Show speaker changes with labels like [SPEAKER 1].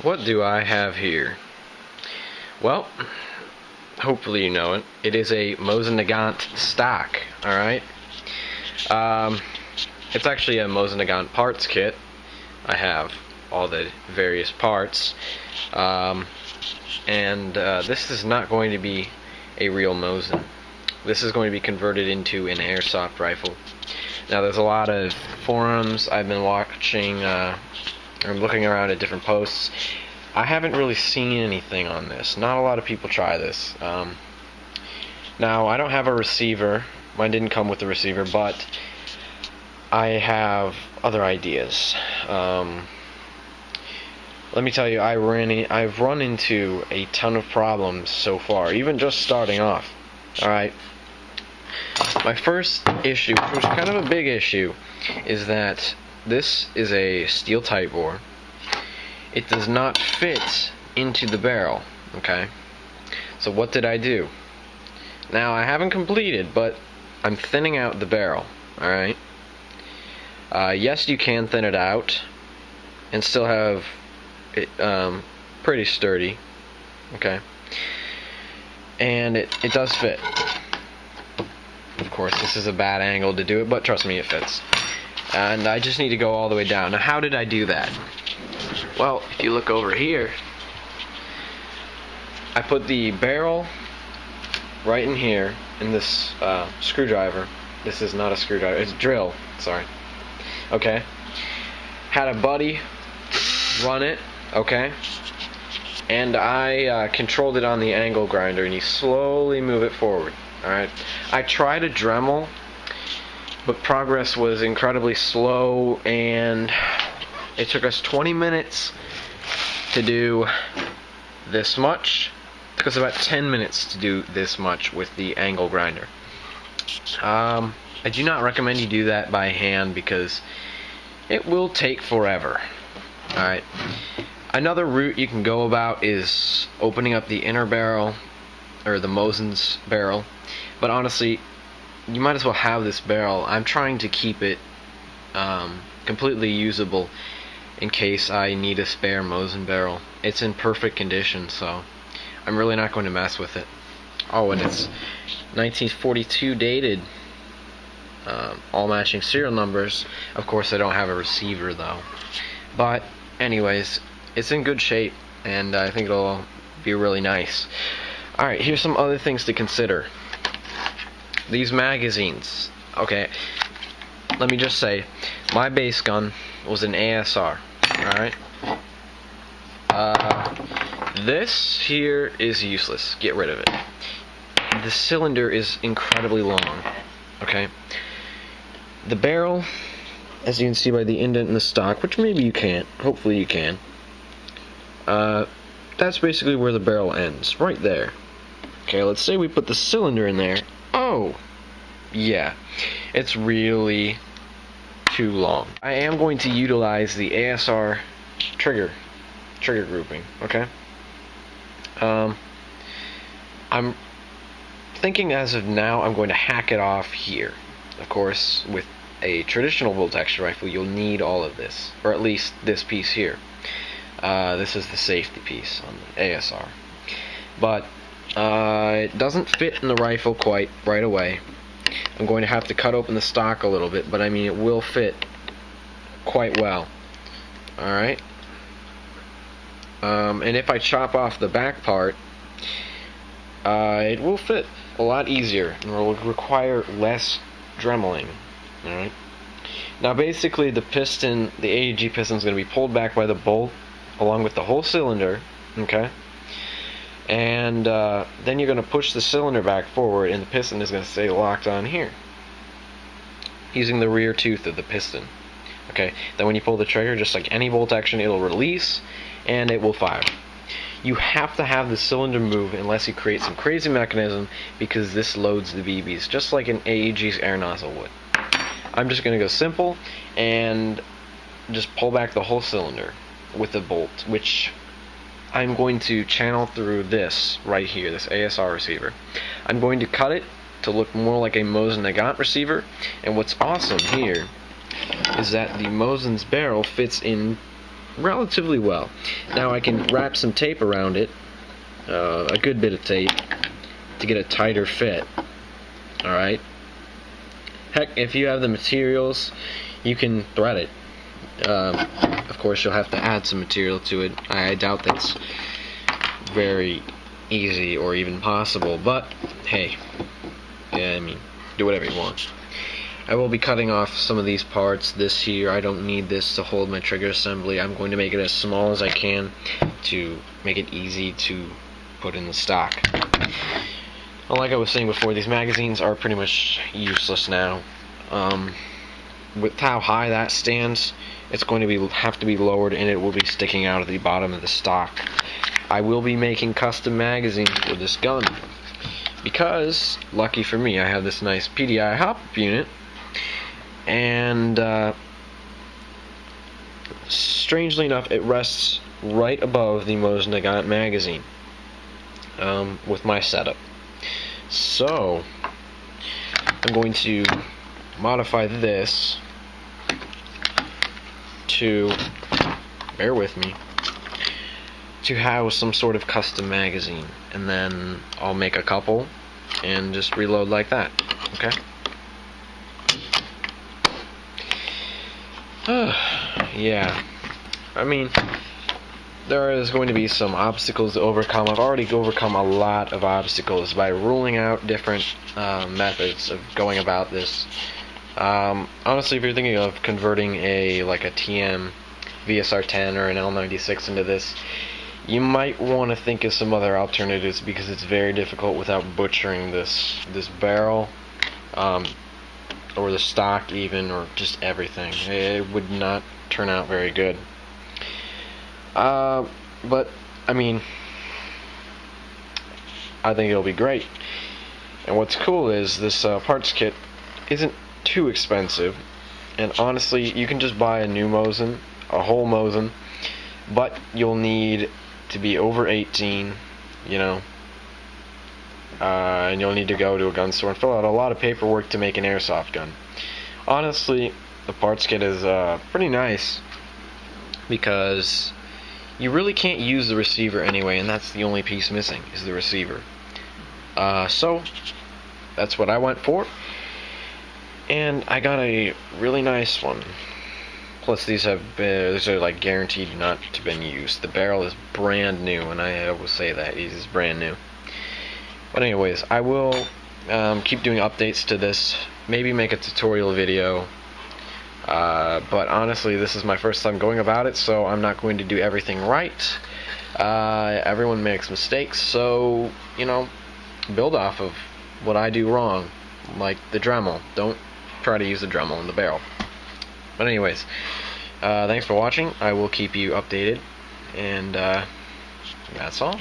[SPEAKER 1] What do I have here? Well, hopefully you know it. It is a Mosin Nagant stock, alright? It's actually a Mosin Nagant parts kit. I have all the various parts. This is not going to be a real Mosin. This is going to be converted into an airsoft rifle. Now, there's a lot of forums I've been watching, or looking around at different posts. I haven't really seen anything on this. Not a lot of people try this. Now, I don't have a receiver. Mine didn't come with a receiver, but I have other ideas. Let me tell you, I've run into a ton of problems so far, even just starting off. Alright. My first issue, which was kind of a big issue, is that this is a steel tight bore. It does not fit into the barrel, okay? So what did I do? Now, I haven't completed, but I'm thinning out the barrel, alright? Yes, you can thin it out and still have it pretty sturdy, okay? And it does fit. Of course, this is a bad angle to do it, but trust me, it fits. And I just need to go all the way down. Now, how did I do that? Well, if you look over here, I put the barrel right in here in this screwdriver. This is not a screwdriver, it's a drill, sorry. Okay. Had a buddy run it, okay? And I controlled it on the angle grinder, and you slowly move it forward. Alright, I tried a Dremel, but progress was incredibly slow, and it took us 20 minutes to do this much. It took us about 10 minutes to do this much with the angle grinder. I do not recommend you do that by hand because it will take forever. Alright, another route you can go about is opening up the inner barrel, or the Mosin's barrel. But honestly, you might as well have this barrel. I'm trying to keep it completely usable in case I need a spare Mosin barrel. It's in perfect condition, so I'm really not going to mess with it. Oh, and it's 1942 dated. All matching serial numbers. Of course, I don't have a receiver though. But anyways, it's in good shape, and I think it'll be really nice. Alright, here's some other things to consider. These magazines. Okay, let me just say, my base gun was an ASR. Alright? This here is useless. Get rid of it. The cylinder is incredibly long. Okay? The barrel, as you can see by the indent in the stock, which maybe you can't, hopefully you can, that's basically where the barrel ends, right there. Okay, let's say we put the cylinder in there. Oh, yeah, it's really too long. I am going to utilize the ASR trigger grouping, okay? I'm thinking as of now I'm going to hack it off here. Of course, with a traditional bolt action rifle, you'll need all of this, or at least this piece here. This is the safety piece on the ASR. But it doesn't fit in the rifle quite right away. I'm going to have to cut open the stock a little bit, but I mean it will fit quite well. Alright. And if I chop off the back part, it will fit a lot easier and will require less dremeling. Alright. Now basically the piston, the AEG piston is going to be pulled back by the bolt along with the whole cylinder, okay? And then you're going to push the cylinder back forward, and the piston is going to stay locked on here using the rear tooth of the piston. Okay, then when you pull the trigger, just like any bolt action, it'll release and it will fire. You have to have the cylinder move unless you create some crazy mechanism, because this loads the BBs just like an AEG's air nozzle would. I'm just going to go simple and just pull back the whole cylinder with the bolt, which I'm going to channel through this right here, this ASR receiver. I'm going to cut it to look more like a Mosin Nagant receiver, and what's awesome here is that the Mosin's barrel fits in relatively well. Now I can wrap some tape around it, a good bit of tape, to get a tighter fit. Alright? Heck, if you have the materials, you can thread it. Of course, you'll have to add some material to it. I doubt that's very easy or even possible, but hey, yeah, I mean, do whatever you want. I will be cutting off some of these parts this here. I don't need this to hold my trigger assembly. I'm going to make it as small as I can to make it easy to put in the stock. Well, like I was saying before, these magazines are pretty much useless now. With how high that stands, it's going to have to be lowered, and it will be sticking out of the bottom of the stock. I will be making custom magazines for this gun because, lucky for me, I have this nice PDI hop-up unit, and strangely enough, it rests right above the Mosin Nagant magazine with my setup. So I'm going to modify this to, bear with me, to house some sort of custom magazine, and then I'll make a couple and just reload like that. Okay? Yeah, I mean, there is going to be some obstacles to overcome. I've already overcome a lot of obstacles by ruling out different methods of going about this. Honestly, if you're thinking of converting a TM VSR-10 or an L96 into this, you might want to think of some other alternatives because it's very difficult without butchering this barrel, or the stock even, or just everything. It would not turn out very good. But I mean, I think it'll be great. And what's cool is this parts kit isn't too expensive, and honestly, you can just buy a new Mosin, a whole Mosin, but you'll need to be over 18, you know, and you'll need to go to a gun store and fill out a lot of paperwork to make an airsoft gun. Honestly, the parts kit is pretty nice because you really can't use the receiver anyway, and that's the only piece missing, is the receiver. So that's what I went for, and I got a really nice one. Plus, these are like guaranteed not to been used. The barrel is brand new, and I will say that it is brand new. But anyways, I will keep doing updates to this. Maybe make a tutorial video. But honestly, this is my first time going about it, so I'm not going to do everything right. Everyone makes mistakes, so, you know, build off of what I do wrong, like the Dremel. Don't try to use the Dremel in the barrel. But anyways, thanks for watching. I will keep you updated, and that's all.